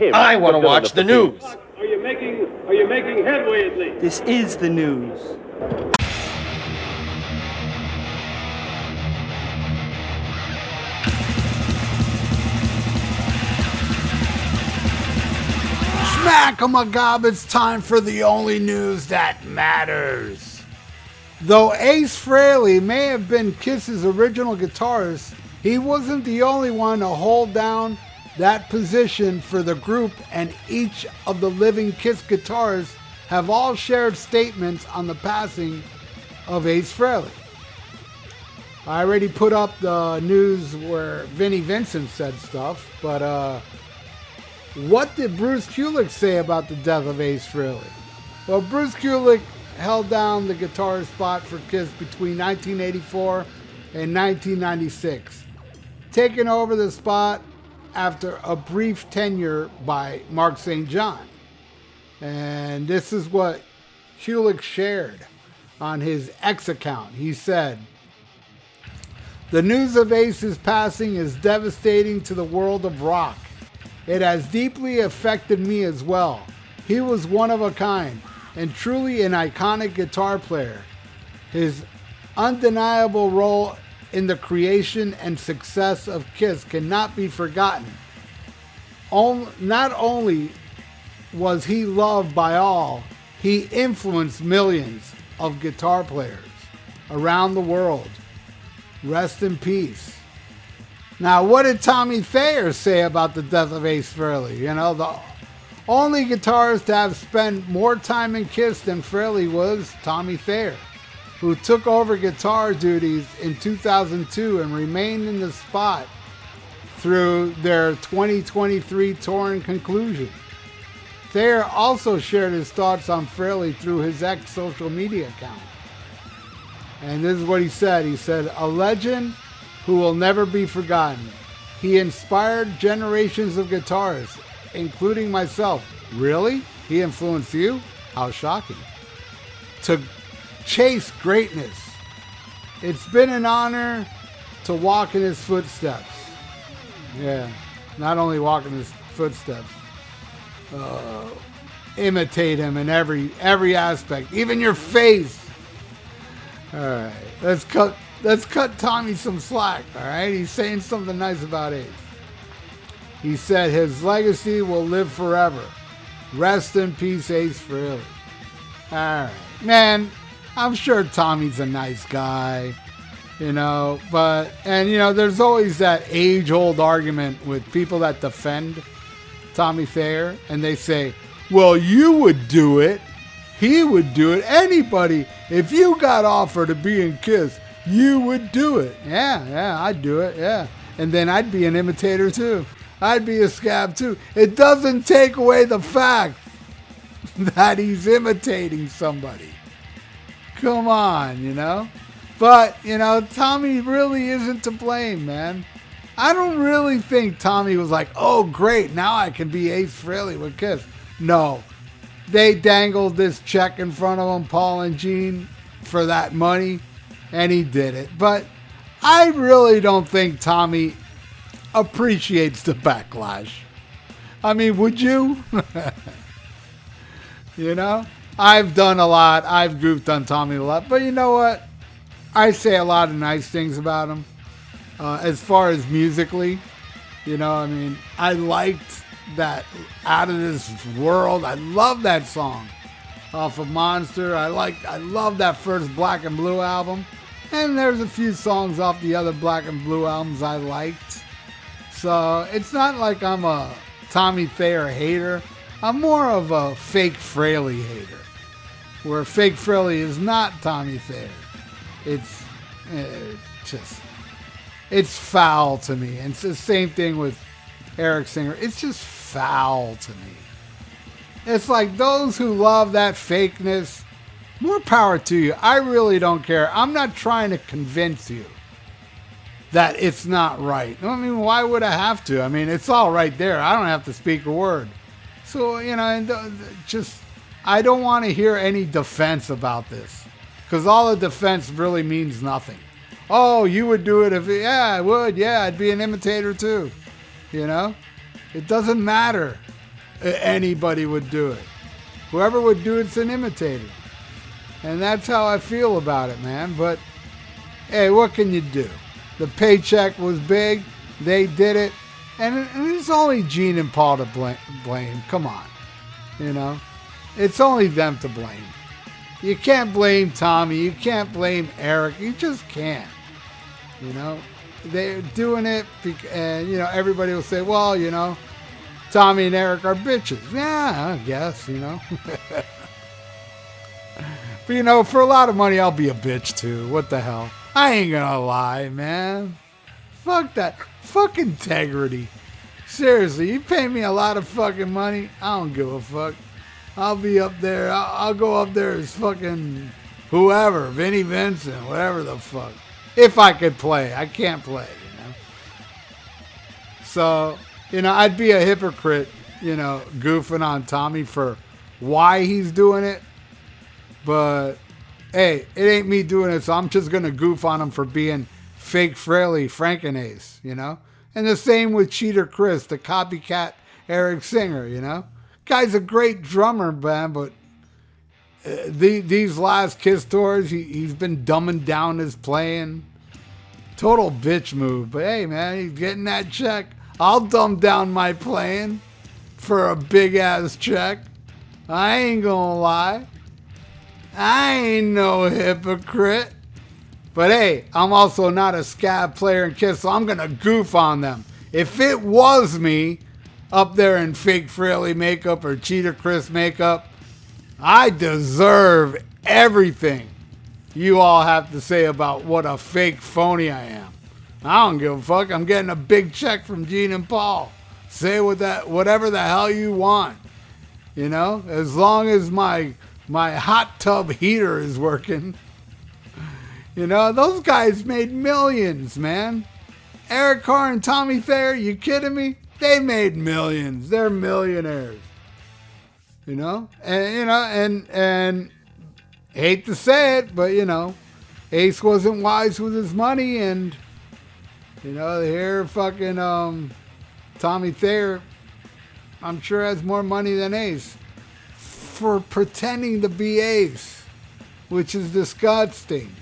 I want to watch the news. Are you making headway at least? This is the news. Schmack-a-ma-gob, it's time for the only news that matters. Though Ace Frehley may have been Kiss's original guitarist, he wasn't the only one to hold down that position for the group, and each of the living Kiss guitarists have all shared statements on the passing of Ace Frehley. I already put up the news where Vinnie Vincent said stuff, but what did Bruce Kulick say about the death of Ace Frehley? Well, Bruce Kulick held down the guitar spot for Kiss between 1984 and 1996, taking over the spot after a brief tenure by Mark St. John. And this is what Kulick shared on his X account. He said, "The news of Ace's passing is devastating to the world of rock. It has deeply affected me as well. He was one of a kind and truly an iconic guitar player. His undeniable role in the creation and success of Kiss cannot be forgotten. Not only was he loved by all, he influenced millions of guitar players around the world. Rest in peace." Now, what did Tommy Thayer say about the death of Ace Frehley? You know, the only guitarist to have spent more time in Kiss than Frehley was Tommy Thayer, who took over guitar duties in 2002 and remained in the spot through their 2023 tour in conclusion. Thayer also shared his thoughts on Frehley through his X social media account. And this is what he said. He said, "A legend who will never be forgotten. He inspired generations of guitarists, including myself." Really? He influenced you? How shocking. "To chase greatness. It's been an honor to walk in his footsteps." Yeah, not only walk in his footsteps, imitate him in every aspect, even your face. All right, let's cut Tommy some slack. All right, he's saying something nice about Ace. He said his legacy will live forever. Rest in peace, Ace Frehley. All right, man. I'm sure Tommy's a nice guy, you know, there's always that age-old argument with people that defend Tommy Thayer, and they say, "Well, you would do it. He would do it. Anybody, if you got offered to be in Kiss, you would do it." Yeah, I'd do it, yeah. And then I'd be an imitator too. I'd be a scab too. It doesn't take away the fact that he's imitating somebody. Come on, you know? But, Tommy really isn't to blame, man. I don't really think Tommy was like, "Oh, great, now I can be Ace Frehley with Kiss." No. They dangled this check in front of him, Paul and Gene, for that money, and he did it. But I really don't think Tommy appreciates the backlash. I mean, would you? You know? I've done a lot. I've goofed on Tommy a lot. But you know what? I say a lot of nice things about him. As far as musically, I liked that Out of This World. I love that song off of Monster. I love that first Black and Blue album. And there's a few songs off the other Black and Blue albums I liked. So it's not like I'm a Tommy Thayer hater. I'm more of a fake Frehley hater, where fake Frehley is not Tommy Thayer. It's foul to me. And it's the same thing with Eric Singer. It's just foul to me. It's like those who love that fakeness, more power to you. I really don't care. I'm not trying to convince you that it's not right. I mean, why would I have to? I mean, it's all right there. I don't have to speak a word. So, I don't want to hear any defense about this, because all the defense really means nothing. "Oh, you would do it if..." Yeah, I would. Yeah, I'd be an imitator too. It doesn't matter. anybody would do it. Whoever would do it's an imitator. And that's how I feel about it, man. But, hey, what can you do? The paycheck was big. They did it. And it's only Gene and Paul to blame. Come on. You know? It's only them to blame. You can't blame Tommy. You can't blame Eric. You just can't. You know? They're doing it, and, you know, everybody will say, well, you know, Tommy and Eric are bitches. Yeah, I guess, you know. But, you know, for a lot of money, I'll be a bitch, too. What the hell? I ain't gonna lie, man. Fuck that. Fuck integrity. Seriously, you pay me a lot of fucking money, I don't give a fuck. I'll be up there. I'll go up there as fucking whoever. Vinnie Vincent, whatever the fuck. If I could play. I can't play, you know. So, you know, I'd be a hypocrite, you know, goofing on Tommy for why he's doing it. But, hey, it ain't me doing it, so I'm just going to goof on him for being fake Frehley Franken-Ace, you know? And the same with Cheater Chris, the copycat Eric Singer, you know? Guy's a great drummer, man, but these last Kiss tours, he's been dumbing down his playing. Total bitch move. But, hey, man, he's getting that check. I'll dumb down my playing for a big-ass check. I ain't gonna lie. I ain't no hypocrite. But hey, I'm also not a scab player in Kiss, so I'm going to goof on them. If it was me up there in fake Frehley makeup or Cheater Chris makeup, I deserve everything you all have to say about what a fake phony I am. I don't give a fuck. I'm getting a big check from Gene and Paul. Say whatever the hell you want. You know, as long as my hot tub heater is working. You know, those guys made millions, man. Eric Carr and Tommy Thayer, you kidding me? They made millions. They're millionaires. You know? And hate to say it, but you know, Ace wasn't wise with his money, and you know, here fucking Tommy Thayer, I'm sure has more money than Ace for pretending to be Ace, which is disgusting.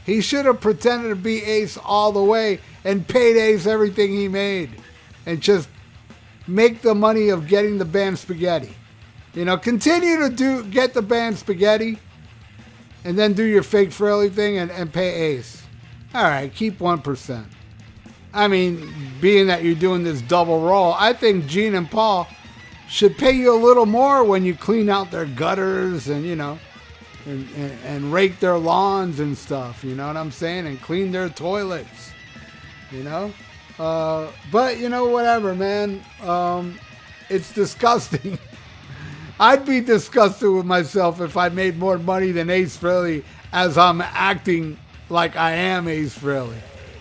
He should have pretended to be Ace all the way and paid Ace everything he made and just make the money of getting the band Spaghetti. You know, continue to get the band Spaghetti and then do your fake Frehley thing and pay Ace. All right, keep 1%. I mean, being that you're doing this double roll, I think Gene and Paul should pay you a little more when you clean out their gutters and, you know, and rake their lawns and stuff, you know what I'm saying? And clean their toilets, you know? But, you know, whatever, man. It's disgusting. I'd be disgusted with myself if I made more money than Ace Frehley as I'm acting like I am Ace Frehley.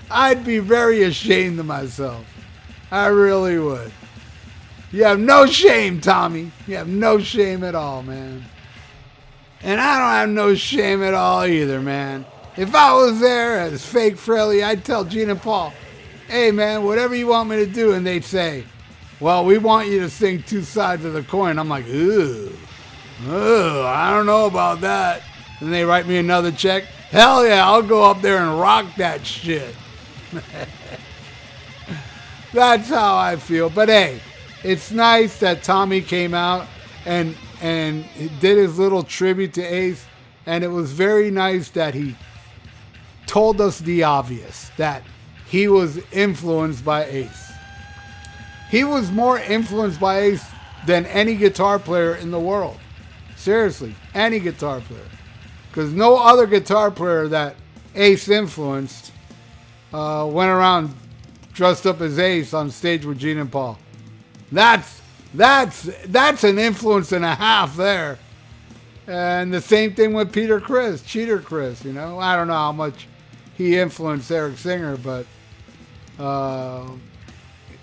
I'd be very ashamed of myself. I really would. You have no shame, Tommy. You have no shame at all, man. And I don't have no shame at all either, man. If I was there as fake Frehley, I'd tell Gene and Paul, hey, man, whatever you want me to do. And they'd say, well, we want you to sing two sides of the coin. I'm like, ooh, I don't know about that. And they write me another check. Hell yeah, I'll go up there and rock that shit. That's how I feel. But hey, it's nice that Tommy came out and did his little tribute to Ace, and it was very nice that he told us the obvious, that he was influenced by Ace. He was more influenced by Ace than any guitar player in the world. Seriously, any guitar player. Because no other guitar player that Ace influenced went around dressed up as Ace on stage with Gene and Paul. That's an influence and a half there. And the same thing with Cheater Chris, you know. I don't know how much he influenced Eric Singer, but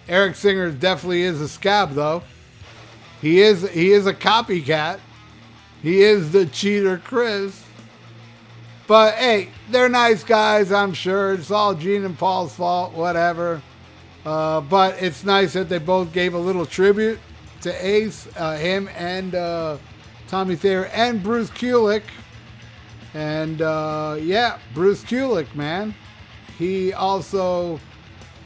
Eric Singer definitely is a scab, though. He is a copycat. He is the Cheater Chris. But hey, they're nice guys, I'm sure. It's all Gene and Paul's fault, whatever. But it's nice that they both gave a little tribute. to Ace, him and Tommy Thayer and Bruce Kulick. And yeah, Bruce Kulick, man. He also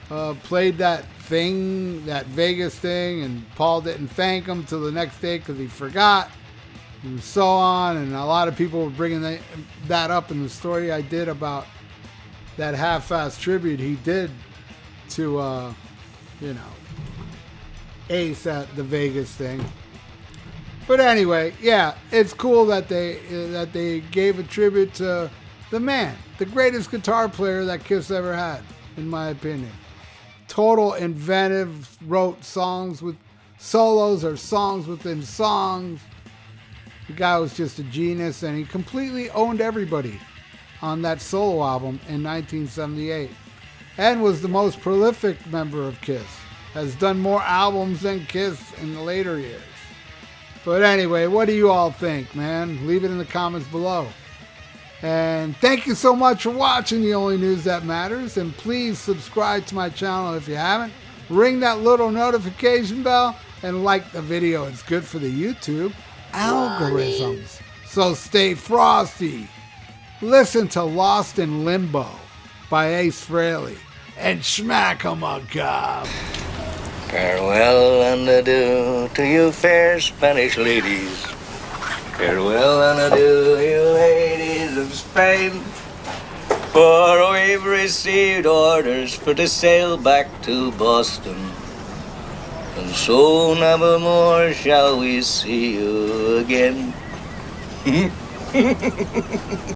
played that thing, that Vegas thing, and Paul didn't thank him till the next day because he forgot, and so on. And a lot of people were bringing that up in the story I did about that half-ass tribute he did to, you know, Ace at the Vegas thing. But anyway, yeah, it's cool that they gave a tribute to the man, the greatest guitar player that Kiss ever had, in my opinion. Total inventive, wrote songs with solos or songs within songs. The guy was just a genius, and he completely owned everybody on that solo album in 1978, and was the most prolific member of Kiss. Has done more albums than Kiss in the later years. But anyway, what do you all think, man? Leave it in the comments below. And thank you so much for watching The Only News That Matters. And please subscribe to my channel if you haven't. Ring that little notification bell and like the video. It's good for the YouTube algorithms. So stay frosty. Listen to Lost in Limbo by Ace Frehley and smack 'em a gob. Farewell and adieu to you fair Spanish ladies. Farewell and adieu, you ladies of Spain. For we've received orders for to sail back to Boston. And so never more shall we see you again.